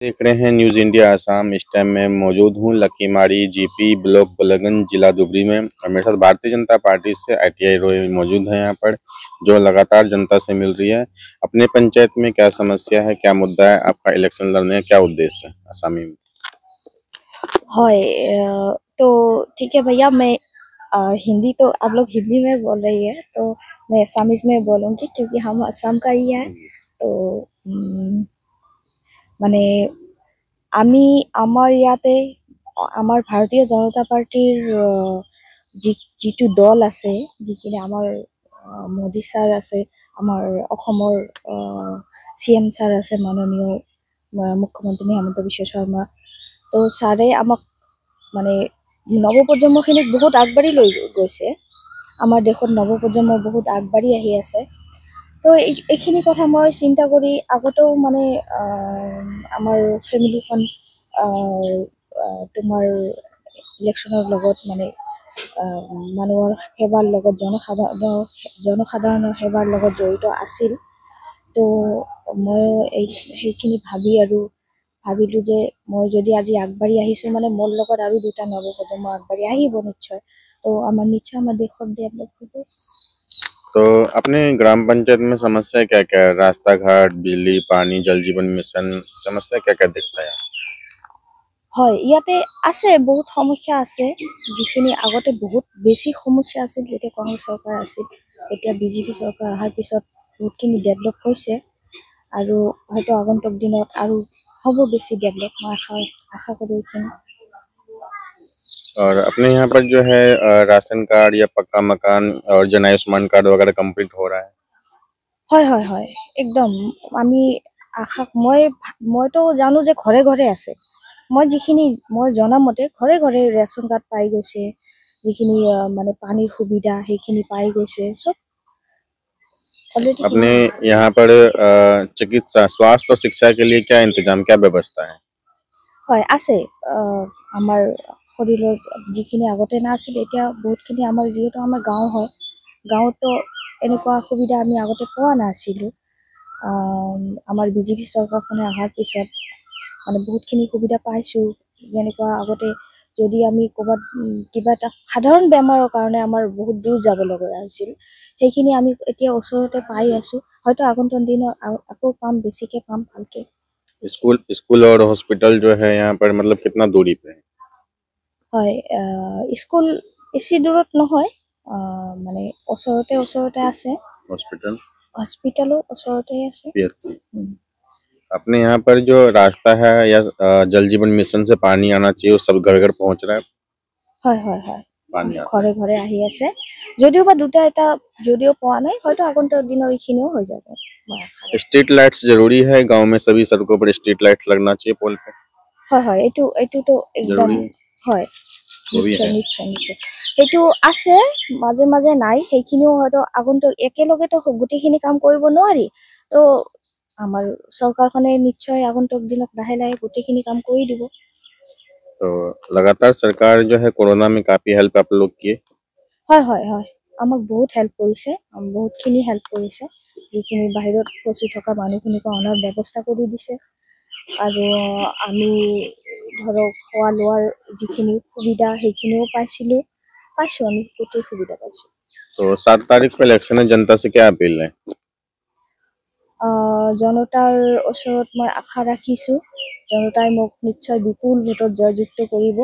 देख रहे हैं न्यूज इंडिया आसाम। इस टाइम मैं मौजूद हूं लकीमाड़ी जीपी ब्लॉक बलगन जिला धुबरी में और मेरे साथ भारतीय जनता पार्टी से आईटीआई रोय मौजूद है यहाँ पर, जो लगातार जनता से मिल रही है। अपने पंचायत में क्या समस्या है, क्या मुद्दा है, आपका इलेक्शन लड़ने का क्या उद्देश्य है आसामी में? तो ठीक है भैया, मैं हिंदी तो आप लोग हिंदी में बोल रही है तो मैं असमीज में बोलूँगी क्योंकि हम असम का ही है। तो মানে আমি আমাৰ ইয়াতে আমাৰ ভাৰতীয় জনতা পাৰ্টিৰ যিটো দল আছে, যিখিনি আমাৰ মোদী ছাৰ আছে, আমাৰ অসমৰ CM ছাৰ আছে, মাননীয় মুখ্যমন্ত্ৰী হিমন্ত বিশ্ব শৰ্মা। তো ছাৰে আমাক মানে নৱপ্ৰজন্মখিনিক বহুত আগবাঢ়ি লৈ গৈছে। আমাৰ দেশত নৱপ্ৰজন্ম বহুত আগবাঢ়ি আহি আছে। তো এইখিনি কথা মই চিন্তা কৰি আগতেও মানে আমাৰ ফেমিলিখন তোমাৰ ইলেকশ্যনৰ লগত মানে মানুহৰ সেৱাৰ লগত জনসাধাৰণৰ সেৱাৰ লগত জড়িত আছিল। তো মই সেইখিনি ভাবিলোঁ যে মই যদি আজি আগবাঢ়ি আহিছোঁ মানে মোৰ লগত আৰু দুটা নৱপ্ৰজন্ম আগবাঢ়ি আহিব নিশ্চয়। তো নিশ্চয় আমাৰ দেশত ডেভেলপ হ'ব। तो अपने ग्राम पंचायत में समस्या क्या क्या है? रास्ता घाट, बिजली, पानी, जल जीवन मिशन, समस्या क्या क्या दिखता है? হয়, ইয়াতে আছে বহুত সমস্যা আছে, যিখিনি আগতে বহুত বেছি সমস্যা আছিল যেতিয়া কংগ্ৰেছ চৰকাৰ আছিল। এতিয়া বিজেপি চৰকাৰ অহাৰ পিছত বহুতখিনি ডেভেলপ হৈছে আৰু হয়তো আগন্তুক দিনত আৰু হ'ব বেছি ডেভেলপ। মই আশা কৰোঁ এইখিনি। और अपने यहाँ पर जो है राशन कार्ड या पक्का मकान और जन आयुष्मान कार्ड वगैरह कंप्लीट हो रहा है? হয় হয় হয়, একদম। আমি মইতো জানো যে ঘৰে ঘৰে আছে। মই জনা মতে ঘৰে ঘৰে ৰেচন কাৰ্ড পাই গৈছে, যিখিনি মানে পানীৰ সুবিধা সেইখিনি পাই গৈছে চব অলৰেডি। अपने यहाँ पर चिकित्सा, स्वास्थ्य और शिक्षा के लिए क्या इंतजाम, क्या व्यवस्था है? হয় আছে। আমাৰ শৰীৰৰ যিখিনি আগতে নাছিল এতিয়া বহুতখিনি, আমাৰ যিহেতু আমাৰ গাঁও হয়, গাঁৱতো এনেকুৱা সুবিধা আমি আগতে পোৱা নাছিলোঁ। আমাৰ বিজেপি চৰকাৰখনে অহাৰ পিছত মানে বহুতখিনি সুবিধা পাইছোঁ। যেনেকুৱা আগতে যদি আমি ক'ৰবাত কিবা এটা সাধাৰণ বেমাৰৰ কাৰণে আমাৰ বহুত দূৰ যাব লগা হৈছিল, সেইখিনি আমি এতিয়া ওচৰতে পাই আছোঁ। হয়তো আগন্তুক দিনত আকৌ পাম, বেছিকৈ পাম, ভালকৈ। स्कूल और हॉस्पिटल जो है यहाँ पर मतलब कितना दूरी पे है? হয়, স্কুল বেছি দূৰত নহয়, মানে ওচৰতে আছে। হস্পিটেলো ওচৰতে আছে। अपने यहाँ पर जो रास्ता है या जल जीवन मिशन से पानी आना चाहिए, वो सब घर घर पहुँच रहा है? হয় হয় হয়, पानी ঘৰে ঘৰে আহি আছে। যদিও বা দুটা এটা যদিও পোৱা নাই, হয়তো আগন্তুক দিনৰ এইখিনিও হৈ যাব। स्ट्रीट लाइट्स जरूरी है गांव में, सभी सड़कों पर स्ट्रीट लाइट्स लगना चाहिए पोल पे। হয় হয়, এইটোতো একদম হয়, নিশ্চয় নিশ্চয় নিশ্চয় সেইটো আছে। মাজে মাজে নাই, সেইখিনিও হয়তো আগন্তুক একেলগেতো গোটেইখিনি কাম কৰিব নোৱাৰি। তো আমাৰ চৰকাৰখনে নিশ্চয় আগন্তুক দিনত লাহে লাহে গোটেইখিনি কাম কৰি দিব। तो लगातार सरकार जो है कोरोना में काफी हेल्प आप लोग की। হয় হয় হয়, আমাক বহুত হেল্প কৰিছে, বহুতখিনি হেল্প কৰিছে। যিখিনি বাহিৰত ফচি থকা মানুহখিনিকো অনাৰ ব্যৱস্থা কৰি দিছে আৰু আমি ধৰক খোৱা লোৱাৰ যিখিনি সুবিধা সেইখিনিও পাইছোঁ। আমি গোটেই সুবিধা পাইছোঁ। तो 7 तारीख को इलेक्शन है, जनता से क्या अपील है? জনতাৰ ওচৰত মই আশা ৰাখিছোঁ, জনতাই মোক নিশ্চয় বিপুল ভোটত জয়যুক্ত কৰিব।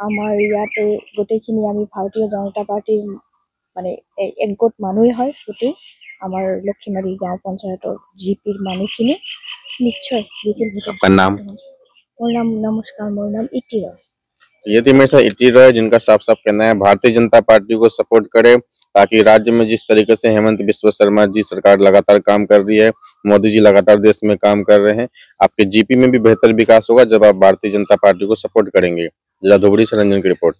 আমাৰ ইয়াতে গোটেইখিনি আমি ভাৰতীয় জনতা পাৰ্টিৰ মানে একগোট মানুহেই হয় গোটেই আমাৰ লক্ষীমাৰী গাঁও পঞ্চায়তৰ জিপিৰ মানুহখিনি নিশ্চয় বিপুল ভোটত। মোৰ নাম নমস্কাৰ, মোৰ নাম ইতি ৰয়। ये थी मेरे साथ इटी रॉय, जिनका साफ साफ कहना है भारतीय जनता पार्टी को सपोर्ट करे, ताकि राज्य में जिस तरीके से हेमंत बिस्वा शर्मा जी सरकार लगातार काम कर रही है, मोदी जी लगातार देश में काम कर रहे हैं, आपके जीपी में भी बेहतर विकास होगा जब आप भारतीय जनता पार्टी को सपोर्ट करेंगे। जिला धुबरी से रंजन की रिपोर्ट।